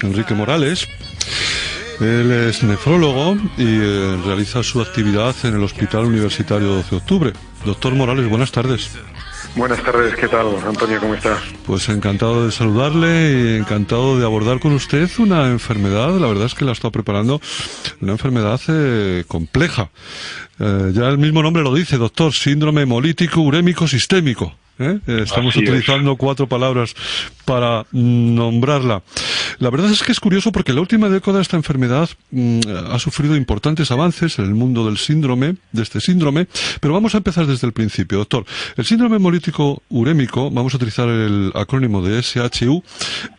Enrique Morales. Él es nefrólogo y realiza su actividad en el Hospital Universitario 12 de Octubre. Doctor Morales, buenas tardes. Buenas tardes, ¿qué tal, Antonio? ¿Cómo está? Pues encantado de saludarle y encantado de abordar con usted una enfermedad, la verdad es que la está preparando, una enfermedad compleja. Ya el mismo nombre lo dice, doctor, síndrome hemolítico urémico sistémico. Estamos utilizando 4 palabras para nombrarla. La verdad es que es curioso porque en la última década esta enfermedad ha sufrido importantes avances en el mundo del síndrome, de este síndrome, pero vamos a empezar desde el principio, doctor. El síndrome hemolítico urémico, vamos a utilizar el acrónimo de SHU,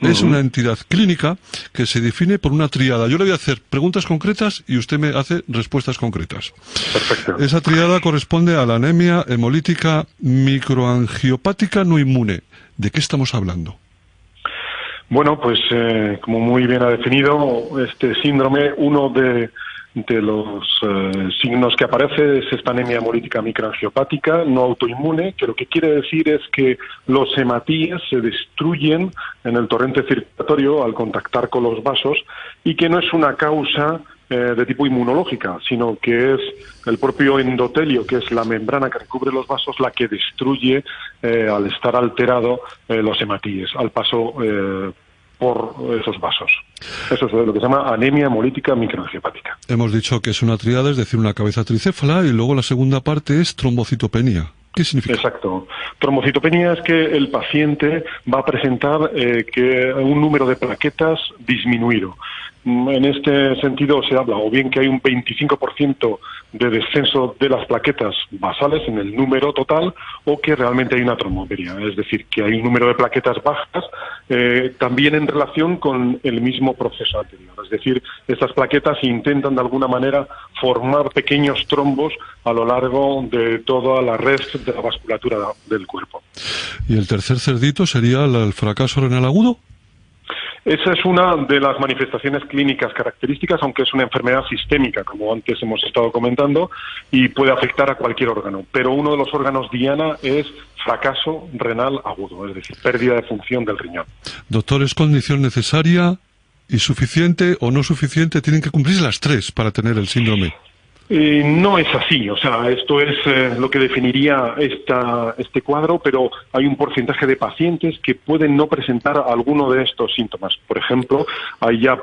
es una entidad clínica que se define por una tríada. Yo le voy a hacer preguntas concretas y usted me hace respuestas concretas. Perfecto. Esa tríada corresponde a la anemia hemolítica microangiopática no inmune. ¿De qué estamos hablando? Bueno, pues como muy bien ha definido este síndrome, uno de los signos que aparece es esta anemia hemolítica microangiopática no autoinmune, que lo que quiere decir es que los hematíes se destruyen en el torrente circulatorio al contactar con los vasos y que no es una causa de tipo inmunológica, sino que es el propio endotelio, que es la membrana que recubre los vasos, la que destruye, al estar alterado, los hematíes, al paso por esos vasos. Eso es lo que se llama anemia hemolítica microangiopática. Hemos dicho que es una tríada, es decir, una cabeza tricéfala, y luego la segunda parte es trombocitopenia. ¿Qué significa? Exacto. Trombocitopenia es que el paciente va a presentar que un número de plaquetas disminuido. En este sentido se habla o bien que hay un 25% de descenso de las plaquetas basales en el número total, o que realmente hay una trombopenia, es decir, que hay un número de plaquetas bajas también en relación con el mismo proceso anterior. Es decir, estas plaquetas intentan de alguna manera formar pequeños trombos a lo largo de toda la red de la vasculatura del cuerpo. ¿Y el tercer cerdito sería el fracaso renal agudo? Esa es una de las manifestaciones clínicas características, aunque es una enfermedad sistémica, como antes hemos estado comentando, y puede afectar a cualquier órgano. Pero uno de los órganos diana es fracaso renal agudo, es decir, pérdida de función del riñón. Doctor, ¿es condición necesaria y suficiente o no suficiente? Tienen que cumplirse las 3 para tener el síndrome. No es así, o sea, esto es lo que definiría este cuadro, pero hay un porcentaje de pacientes que pueden no presentar alguno de estos síntomas. Por ejemplo, hay ya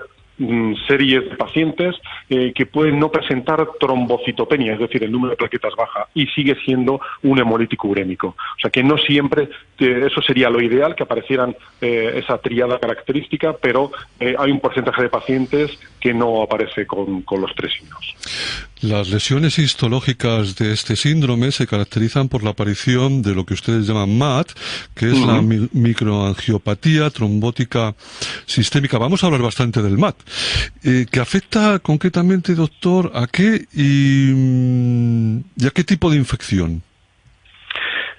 series de pacientes que pueden no presentar trombocitopenia, es decir, el número de plaquetas baja, y sigue siendo un hemolítico urémico. O sea que no siempre, eso sería lo ideal, que aparecieran esa tríada característica, pero hay un porcentaje de pacientes que no aparece con los 3 signos. Las lesiones histológicas de este síndrome se caracterizan por la aparición de lo que ustedes llaman MAT, que es la microangiopatía trombótica sistémica. Vamos a hablar bastante del MAT, que afecta concretamente, doctor, ¿a qué y a qué tipo de infección?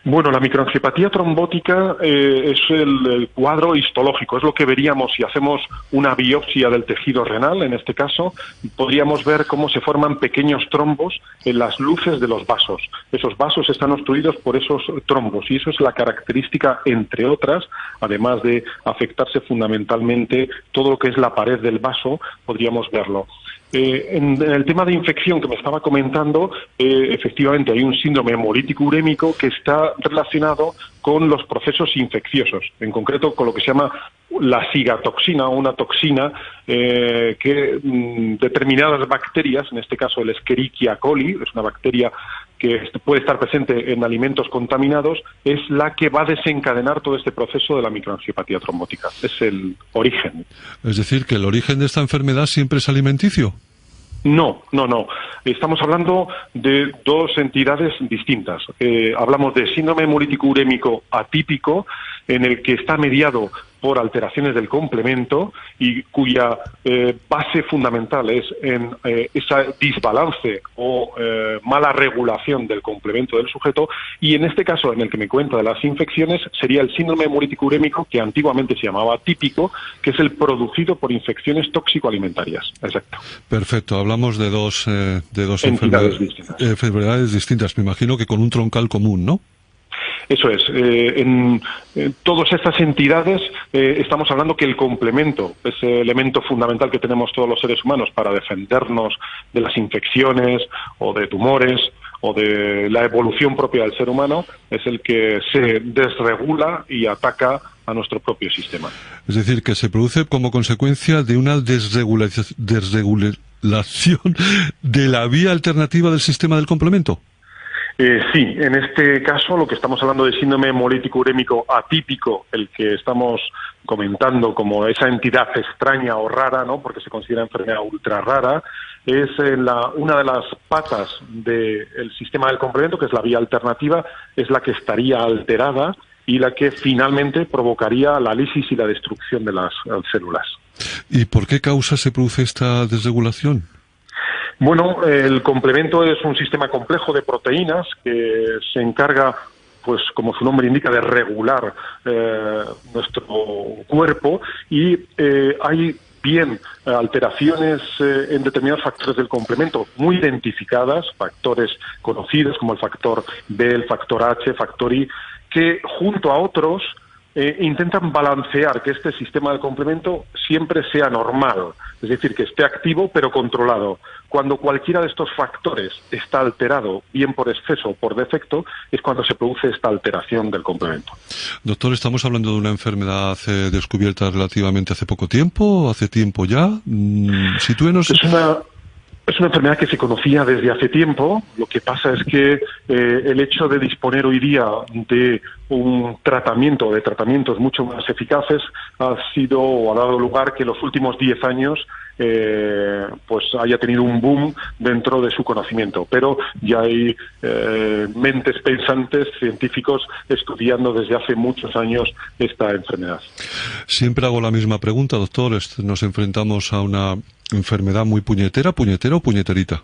Bueno, la microangiopatía trombótica es el cuadro histológico, es lo que veríamos si hacemos una biopsia del tejido renal, en este caso, podríamos ver cómo se forman pequeños trombos en las luces de los vasos. Esos vasos están obstruidos por esos trombos y eso es la característica, entre otras, además de afectarse fundamentalmente todo lo que es la pared del vaso, podríamos verlo. En el tema de infección que me estaba comentando, efectivamente hay un síndrome hemolítico urémico que está relacionado con los procesos infecciosos, en concreto con lo que se llama la cigatoxina, o una toxina que determinadas bacterias, en este caso el Escherichia coli, es una bacteria que puede estar presente en alimentos contaminados, es la que va a desencadenar todo este proceso de la microangiopatía trombótica. Es el origen. Es decir, que el origen de esta enfermedad siempre es alimenticio. No. Estamos hablando de 2 entidades distintas. Hablamos de síndrome hemolítico urémico atípico, en el que está mediado por alteraciones del complemento y cuya base fundamental es en ese desbalance o mala regulación del complemento del sujeto, y en este caso, en el que me cuenta de las infecciones, sería el síndrome hemolítico urémico, que antiguamente se llamaba atípico, que es el producido por infecciones tóxico-alimentarias. Exacto. Perfecto, hablamos de dos enfermedades distintas. Enfermedades distintas, me imagino que con un troncal común, ¿no? Eso es. En todas estas entidades estamos hablando que el complemento, ese elemento fundamental que tenemos todos los seres humanos para defendernos de las infecciones o de tumores o de la evolución propia del ser humano, es el que se desregula y ataca a nuestro propio sistema. Es decir, que se produce como consecuencia de una desregulación de la vía alternativa del sistema del complemento. Sí, en este caso lo que estamos hablando de síndrome hemolítico urémico atípico, el que estamos comentando como esa entidad extraña o rara, ¿no? Porque se considera enfermedad ultra rara, es una de las patas del sistema del complemento, que es la vía alternativa, es la que estaría alterada y la que finalmente provocaría la lisis y la destrucción de las células. ¿Y por qué causa se produce esta desregulación? Bueno, el complemento es un sistema complejo de proteínas que se encarga, pues como su nombre indica, de regular nuestro cuerpo y hay bien alteraciones en determinados factores del complemento muy identificadas, factores conocidos como el factor B, el factor H, factor I, que junto a otros intentan balancear que este sistema del complemento siempre sea normal, es decir, que esté activo pero controlado. Cuando cualquiera de estos factores está alterado, bien por exceso o por defecto, es cuando se produce esta alteración del complemento. Doctor, ¿estamos hablando de una enfermedad descubierta relativamente hace poco tiempo? ¿Hace tiempo ya? Sitúenos. Es una enfermedad que se conocía desde hace tiempo. Lo que pasa es que el hecho de disponer hoy día de un tratamiento, de tratamientos mucho más eficaces, ha dado lugar que en los últimos 10 años pues haya tenido un boom dentro de su conocimiento. Pero ya hay mentes pensantes, científicos, estudiando desde hace muchos años esta enfermedad. Siempre hago la misma pregunta, doctor. Nos enfrentamos a una enfermedad muy puñetera o puñeterita.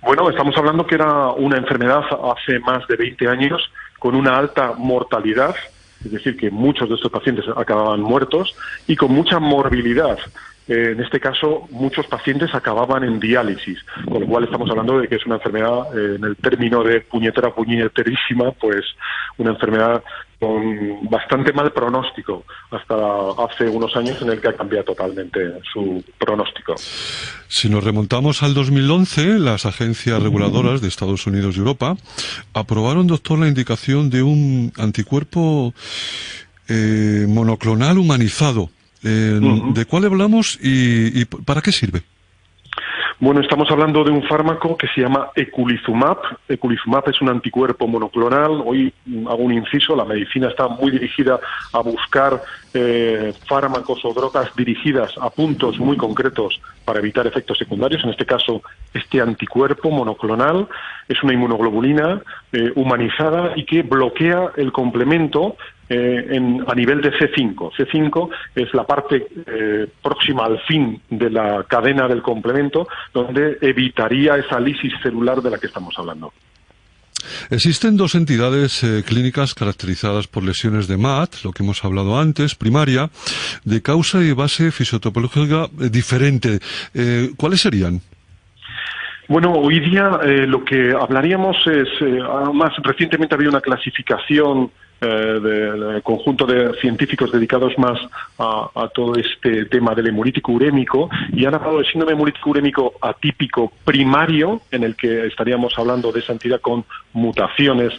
Bueno, estamos hablando que era una enfermedad hace más de 20 años con una alta mortalidad, es decir, que muchos de estos pacientes acababan muertos y con mucha morbilidad. En este caso, muchos pacientes acababan en diálisis, con lo cual estamos hablando de que es una enfermedad, en el término de puñeterísima, pues una enfermedad con bastante mal pronóstico, hasta hace unos años en el que ha cambiado totalmente su pronóstico. Si nos remontamos al 2011, las agencias reguladoras de Estados Unidos y Europa aprobaron, doctor, la indicación de un anticuerpo monoclonal humanizado. ¿De cuál hablamos y para qué sirve? Bueno, estamos hablando de un fármaco que se llama eculizumab. Eculizumab es un anticuerpo monoclonal. Hoy hago un inciso, la medicina está muy dirigida a buscar fármacos o drogas dirigidas a puntos muy concretos para evitar efectos secundarios. En este caso, este anticuerpo monoclonal es una inmunoglobulina humanizada y que bloquea el complemento a nivel de C5. C5 es la parte próxima al fin de la cadena del complemento, donde evitaría esa lisis celular de la que estamos hablando. Existen dos entidades clínicas caracterizadas por lesiones de MAT, lo que hemos hablado antes, primaria, de causa y base fisiopatológica diferente. ¿Cuáles serían? Bueno, hoy día lo que hablaríamos es, más recientemente había una clasificación del conjunto de científicos dedicados más a todo este tema del hemolítico urémico, y han hablado de síndrome hemolítico urémico atípico primario, en el que estaríamos hablando de esa entidad con mutaciones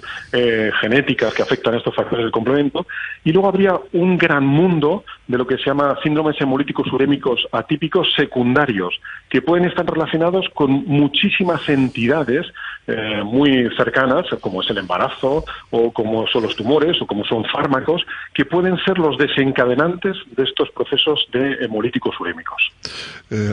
genéticas que afectan a estos factores del complemento, y luego habría un gran mundo de lo que se llama síndromes hemolíticos urémicos atípicos secundarios, que pueden estar relacionados con muchísimas entidades muy cercanas, como es el embarazo, o como son los tumores, o como son fármacos, que pueden ser los desencadenantes de estos procesos de hemolíticos urémicos.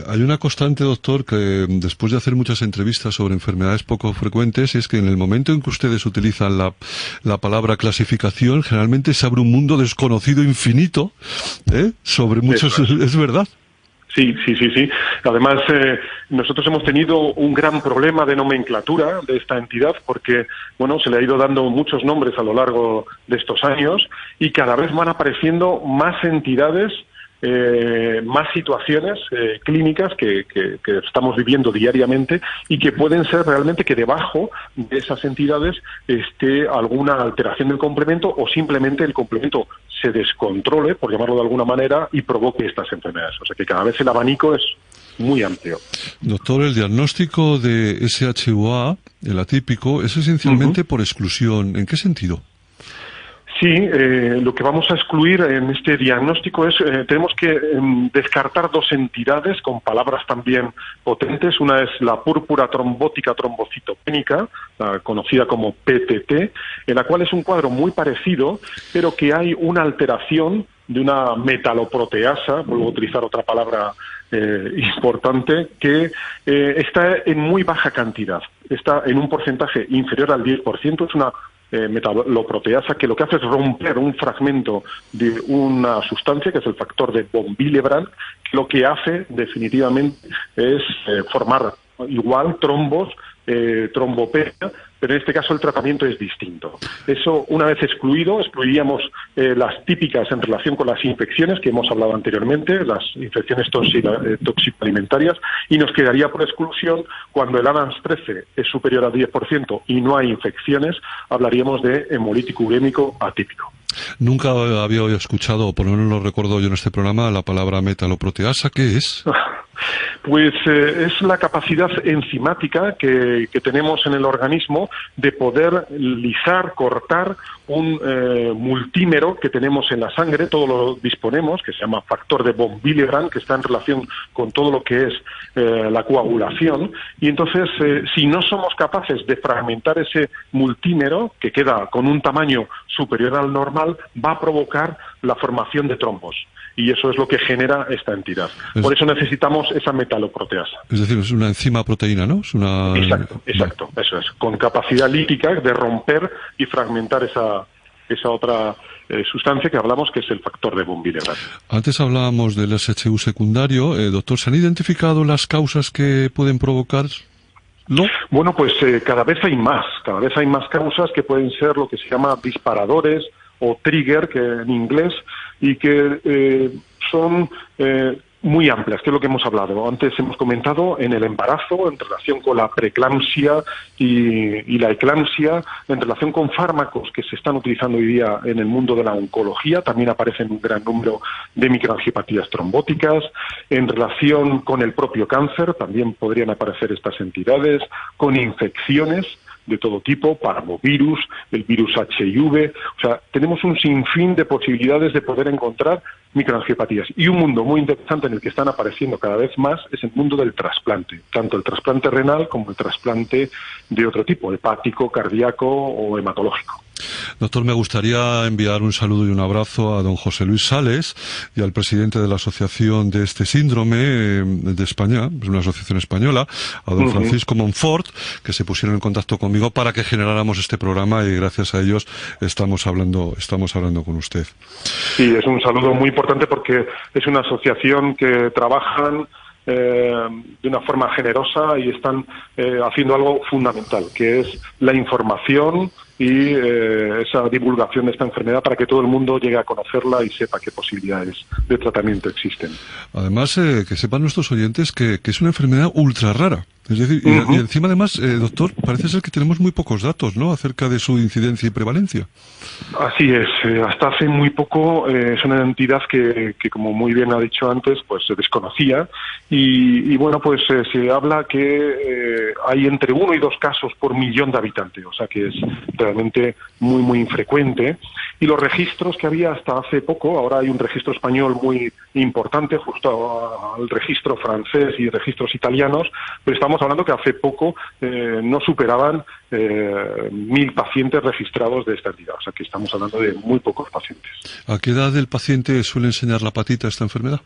Hay una constante, doctor, que después de hacer muchas entrevistas sobre enfermedades poco frecuentes, es que en el momento en que ustedes utilizan la palabra clasificación, generalmente se abre un mundo desconocido infinito sobre muchos... ¿Es verdad? Sí. Además, nosotros hemos tenido un gran problema de nomenclatura de esta entidad porque, bueno, se le ha ido dando muchos nombres a lo largo de estos años y cada vez van apareciendo más entidades más situaciones clínicas que estamos viviendo diariamente y que pueden ser realmente que debajo de esas entidades esté alguna alteración del complemento o simplemente el complemento se descontrole, por llamarlo de alguna manera, y provoque estas enfermedades. O sea que cada vez el abanico es muy amplio. Doctor, el diagnóstico de SHUA, el atípico, es esencialmente por exclusión. ¿En qué sentido? Sí, lo que vamos a excluir en este diagnóstico es, tenemos que descartar dos entidades con palabras también potentes. Una es la púrpura trombótica trombocitopénica, conocida como PTT, en la cual es un cuadro muy parecido, pero que hay una alteración de una metaloproteasa, vuelvo a utilizar otra palabra importante, que está en muy baja cantidad, está en un porcentaje inferior al 10%, es una metaloproteasa que lo que hace es romper un fragmento de una sustancia que es el factor de von Willebrand, que lo que hace definitivamente es formar igual trombos, trombopenia, pero en este caso el tratamiento es distinto. Eso, una vez excluido, excluiríamos las típicas en relación con las infecciones que hemos hablado anteriormente, las infecciones tóxico-alimentarias, y nos quedaría por exclusión cuando el ADAMS 13 es superior al 10% y no hay infecciones, hablaríamos de hemolítico urémico atípico. Nunca había escuchado, o por lo menos lo recuerdo yo en este programa, la palabra metaloproteasa. ¿Qué es? Pues es la capacidad enzimática que tenemos en el organismo de poder lisar, cortar un multímero que tenemos en la sangre, todo lo disponemos, que se llama factor de von Willebrand, que está en relación con todo lo que es la coagulación, y entonces si no somos capaces de fragmentar ese multímero, que queda con un tamaño superior al normal, va a provocar la formación de trombos. Y eso es lo que genera esta entidad. Por eso necesitamos esa metaloproteasa. Es decir, es una enzima proteína, ¿no? Es una... Exacto, eso es. Con capacidad lítica de romper y fragmentar esa otra sustancia que hablamos, que es el factor de von Willebrand. Antes hablábamos del SHU secundario. Doctor, ¿se han identificado las causas que pueden provocarlo? Bueno, pues cada vez hay más causas que pueden ser lo que se llama disparadores o trigger, que en inglés, y que son muy amplias, que es lo que hemos hablado. Antes hemos comentado en el embarazo, en relación con la preeclampsia y la eclampsia, en relación con fármacos que se están utilizando hoy día en el mundo de la oncología, también aparecen un gran número de microangiopatías trombóticas, en relación con el propio cáncer, también podrían aparecer estas entidades, con infecciones de todo tipo, parvovirus, el virus HIV, o sea, tenemos un sinfín de posibilidades de poder encontrar microangiopatías. Y un mundo muy interesante en el que están apareciendo cada vez más es el mundo del trasplante, tanto el trasplante renal como el trasplante de otro tipo, hepático, cardíaco o hematológico. Doctor, me gustaría enviar un saludo y un abrazo a don José Luis Sales y al presidente de la asociación de este síndrome de España, es una asociación española, a don Francisco Monfort, que se pusieron en contacto conmigo para que generáramos este programa y gracias a ellos estamos hablando con usted. Sí, es un saludo muy importante porque es una asociación que trabajan de una forma generosa y están haciendo algo fundamental, que es la información y esa divulgación de esta enfermedad para que todo el mundo llegue a conocerla y sepa qué posibilidades de tratamiento existen. Además, que sepan nuestros oyentes que es una enfermedad ultra rara. Es decir, y encima además, doctor, parece ser que tenemos muy pocos datos, ¿no?, acerca de su incidencia y prevalencia. Así es. Hasta hace muy poco es una entidad que, como muy bien ha dicho antes, pues se desconocía y bueno, pues se habla que hay entre 1 y 2 casos por millón de habitantes, o sea que es realmente muy, muy infrecuente. Y los registros que había hasta hace poco, ahora hay un registro español muy importante, justo al registro francés y registros italianos, pero estamos hablando que hace poco no superaban 1.000 pacientes registrados de esta entidad, o sea que estamos hablando de muy pocos pacientes. ¿A qué edad el paciente suele enseñar la patita esta enfermedad?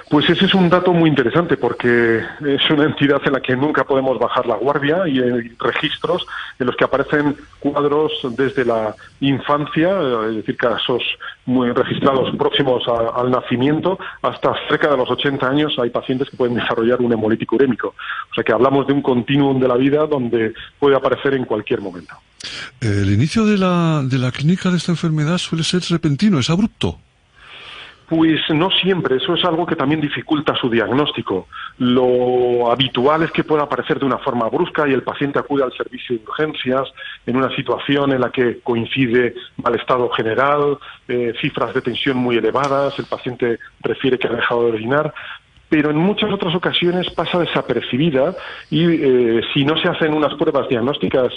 Pues ese es un dato muy interesante porque es una entidad en la que nunca podemos bajar la guardia y hay registros en los que aparecen cuadros desde la infancia, es decir, casos muy registrados próximos al nacimiento, hasta cerca de los 80 años hay pacientes que pueden desarrollar un hemolítico urémico. O sea que hablamos de un continuum de la vida donde puede aparecer en cualquier momento. El inicio de la clínica de esta enfermedad suele ser repentino, es abrupto. Pues no siempre, eso es algo que también dificulta su diagnóstico. Lo habitual es que pueda aparecer de una forma brusca y el paciente acude al servicio de urgencias en una situación en la que coincide mal estado general, cifras de tensión muy elevadas, el paciente refiere que ha dejado de orinar, pero en muchas otras ocasiones pasa desapercibida y si no se hacen unas pruebas diagnósticas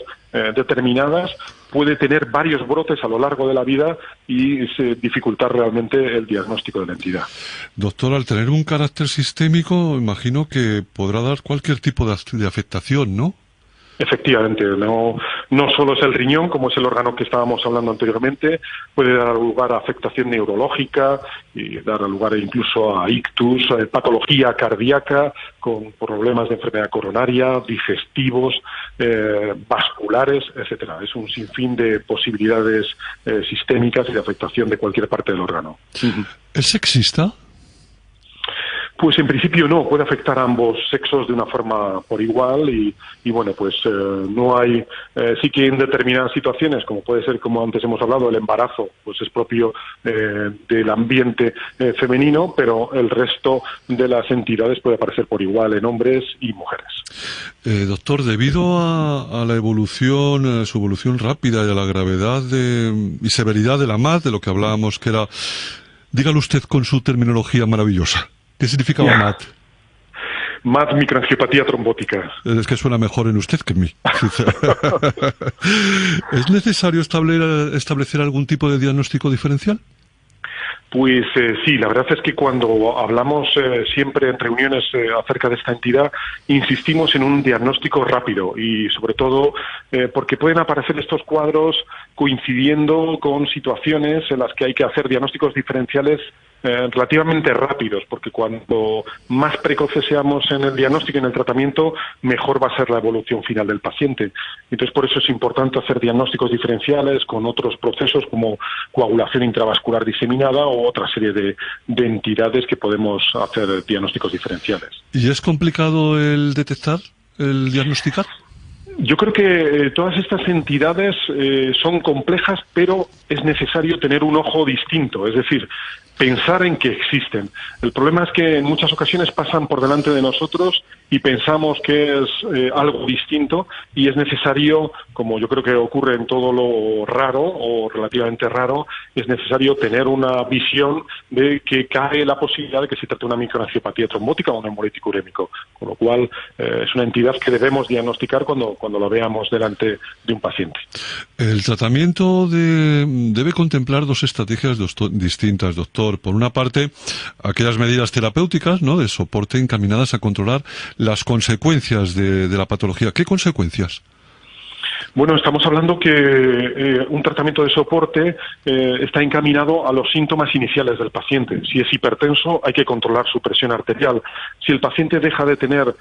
determinadas, puede tener varios brotes a lo largo de la vida y dificultar realmente el diagnóstico de la entidad. Doctor, al tener un carácter sistémico, imagino que podrá dar cualquier tipo de afectación, ¿no? Efectivamente, no solo es el riñón, como es el órgano que estábamos hablando anteriormente, puede dar lugar a afectación neurológica y dar lugar incluso a ictus, patología cardíaca con problemas de enfermedad coronaria, digestivos, vasculares, etcétera. Es un sinfín de posibilidades sistémicas y de afectación de cualquier parte del órgano. ¿Es sexista? Pues en principio no, puede afectar a ambos sexos de una forma por igual y bueno, pues no hay, sí que en determinadas situaciones, como puede ser, como antes hemos hablado, el embarazo, pues es propio del ambiente femenino, pero el resto de las entidades puede aparecer por igual en hombres y mujeres. Doctor, debido a la evolución, su evolución rápida y a la gravedad y severidad de la MAT, de lo que hablábamos, que era, dígalo usted con su terminología maravillosa. ¿Qué significaba MAT? MAT, microangiopatía trombótica. Es que suena mejor en usted que en mí. ¿Es necesario establecer algún tipo de diagnóstico diferencial? Pues sí, la verdad es que cuando hablamos siempre en reuniones acerca de esta entidad, insistimos en un diagnóstico rápido y sobre todo porque pueden aparecer estos cuadros coincidiendo con situaciones en las que hay que hacer diagnósticos diferenciales relativamente rápidos, porque cuanto más precoces seamos en el diagnóstico y en el tratamiento, mejor va a ser la evolución final del paciente. Entonces, por eso es importante hacer diagnósticos diferenciales con otros procesos como coagulación intravascular diseminada o otra serie de entidades que podemos hacer diagnósticos diferenciales. ¿Y es complicado el detectar, el diagnosticar? Yo creo que todas estas entidades son complejas, pero es necesario tener un ojo distinto, es decir, pensar en que existen. El problema es que en muchas ocasiones pasan por delante de nosotros y pensamos que es algo distinto y es necesario, como yo creo que ocurre en todo lo raro o relativamente raro, es necesario tener una visión de que cae la posibilidad de que se trate de una microangiopatía trombótica o un hemolítico urémico, con lo cual es una entidad que debemos diagnosticar cuando lo veamos delante de un paciente. El tratamiento debe contemplar dos estrategias distintas, doctor. Por una parte, aquellas medidas terapéuticas, ¿no?, de soporte encaminadas a controlar las consecuencias de la patología. ¿Qué consecuencias? Bueno, estamos hablando que un tratamiento de soporte está encaminado a los síntomas iniciales del paciente. Si es hipertenso, hay que controlar su presión arterial. Si el paciente deja de tener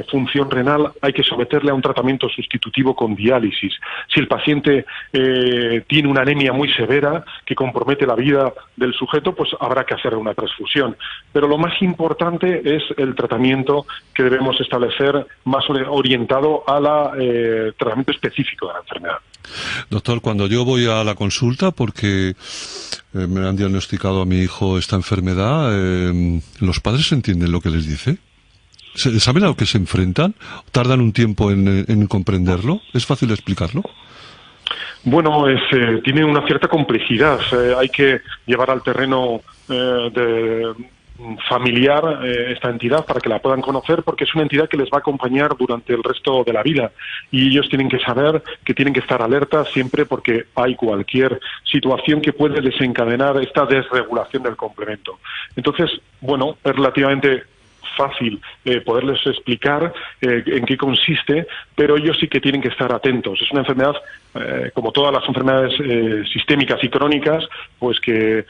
función renal, hay que someterle a un tratamiento sustitutivo con diálisis. Si el paciente tiene una anemia muy severa que compromete la vida del sujeto, pues habrá que hacer una transfusión. Pero lo más importante es el tratamiento que debemos establecer más orientado a la tratamiento específico de la enfermedad. Doctor, cuando yo voy a la consulta porque me han diagnosticado a mi hijo esta enfermedad, ¿los padres entienden lo que les dice? ¿Saben a lo que se enfrentan? ¿Tardan un tiempo en comprenderlo? ¿Es fácil explicarlo? Bueno, tiene una cierta complejidad. Hay que llevar al terreno familiar esta entidad para que la puedan conocer, porque es una entidad que les va a acompañar durante el resto de la vida y ellos tienen que saber que tienen que estar alertas siempre porque hay cualquier situación que puede desencadenar esta desregulación del complemento. Entonces, bueno, es relativamente fácil poderles explicar en qué consiste, pero ellos sí que tienen que estar atentos. Es una enfermedad, como todas las enfermedades sistémicas y crónicas, pues que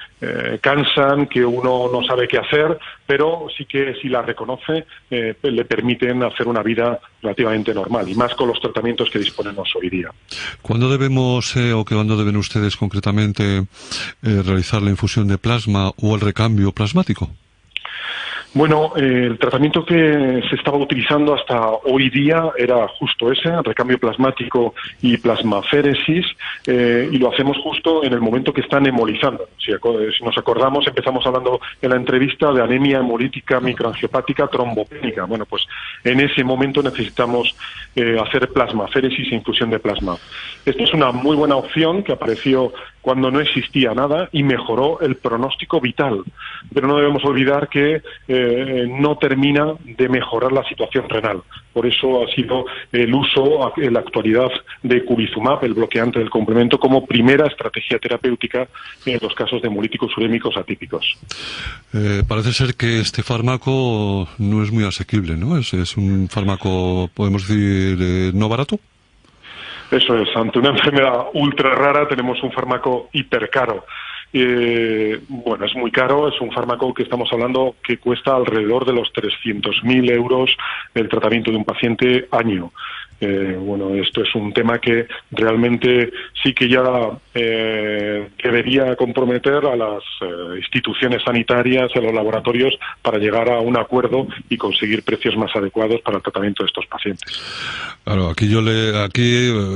cansan, que uno no sabe qué hacer, pero sí que si la reconoce le permiten hacer una vida relativamente normal, y más con los tratamientos que disponemos hoy día. ¿Cuándo debemos o cuándo deben ustedes concretamente realizar la infusión de plasma o el recambio plasmático? Bueno, el tratamiento que se estaba utilizando hasta hoy día era justo ese, recambio plasmático y plasmaféresis, y lo hacemos justo en el momento que están hemolizando. Si nos acordamos, empezamos hablando en la entrevista de anemia hemolítica microangiopática trombopénica. Bueno, pues en ese momento necesitamos hacer plasmaféresis e infusión de plasma. Esta es una muy buena opción que apareció cuando no existía nada y mejoró el pronóstico vital. Pero no debemos olvidar que no termina de mejorar la situación renal. Por eso ha sido el uso en la actualidad de curizumab, el bloqueante del complemento, como primera estrategia terapéutica en los casos de hemolíticos urémicos atípicos. Parece ser que este fármaco no es muy asequible, ¿no? Es un fármaco, podemos decir, no barato. Eso es, ante una enfermedad ultra rara tenemos un fármaco hipercaro. Bueno, es muy caro, es un fármaco que estamos hablando que cuesta alrededor de los 300.000 euros el tratamiento de un paciente año. Bueno, esto es un tema que realmente sí que ya debería comprometer a las instituciones sanitarias, a los laboratorios, para llegar a un acuerdo y conseguir precios más adecuados para el tratamiento de estos pacientes. Claro, aquí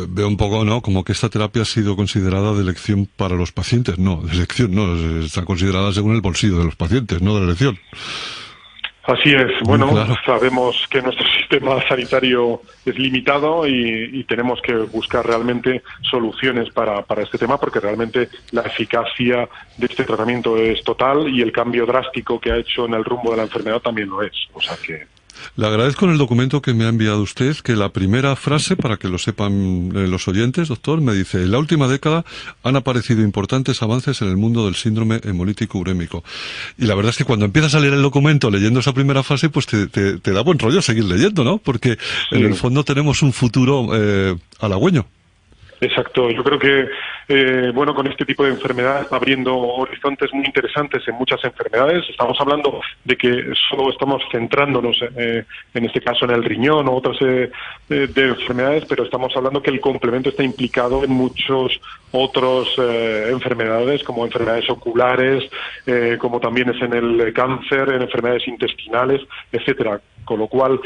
veo un poco, ¿no?, como que esta terapia ha sido considerada de elección para los pacientes. No, de elección no, está considerada según el bolsillo de los pacientes, no de elección. Así es. Bueno, claro. Sabemos que nuestro sistema sanitario es limitado y tenemos que buscar realmente soluciones para este tema, porque realmente la eficacia de este tratamiento es total y el cambio drástico que ha hecho en el rumbo de la enfermedad también lo es. O sea que... Le agradezco en el documento que me ha enviado usted que la primera frase, para que lo sepan los oyentes, doctor, me dice: en la última década han aparecido importantes avances en el mundo del síndrome hemolítico urémico. Y la verdad es que cuando empiezas a leer el documento leyendo esa primera frase, pues te da buen rollo seguir leyendo, ¿no? Porque en el fondo tenemos un futuro halagüeño. Exacto, yo creo que bueno, con este tipo de enfermedades está abriendo horizontes muy interesantes en muchas enfermedades. Estamos hablando de que solo estamos centrándonos en este caso en el riñón o otras de enfermedades, pero estamos hablando que el complemento está implicado en muchos otros enfermedades, como enfermedades oculares, como también es en el cáncer, en enfermedades intestinales, etcétera. Con lo cual,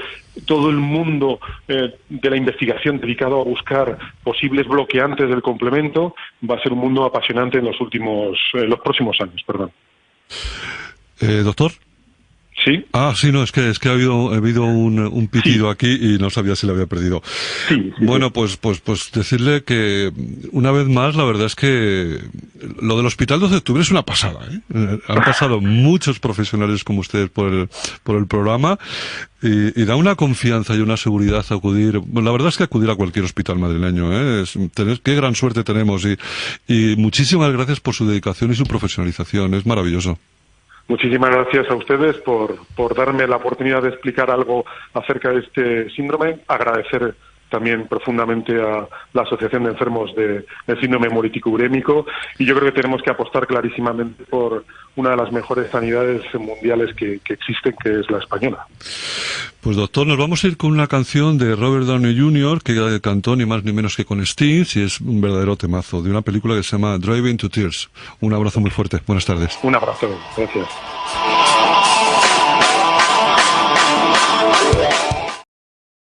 todo el mundo de la investigación dedicado a buscar posibles bloqueantes del complemento va a ser un mundo apasionante en los próximos años, perdón. Doctor. ¿Sí? Sí, no, es que ha habido un pitido aquí y no sabía si lo había perdido. Sí. Bueno, pues decirle que una vez más, la verdad es que lo del Hospital 12 de Octubre es una pasada, ¿eh? Han pasado muchos profesionales como ustedes por el programa y da una confianza y una seguridad a acudir. Bueno, la verdad es que acudir a cualquier hospital madrileño, ¿eh? Qué gran suerte tenemos y muchísimas gracias por su dedicación y su profesionalización. Es maravilloso. Muchísimas gracias a ustedes por darme la oportunidad de explicar algo acerca de este síndrome. Agradecer también profundamente a la Asociación de Enfermos del Síndrome Hemolítico Urémico, y yo creo que tenemos que apostar clarísimamente por una de las mejores sanidades mundiales que existen, que es la española. Pues doctor, nos vamos a ir con una canción de Robert Downey Jr. que cantó ni más ni menos que con Sting, y es un verdadero temazo, de una película que se llama Driving to Tears. Un abrazo muy fuerte. Buenas tardes. Un abrazo. Gracias.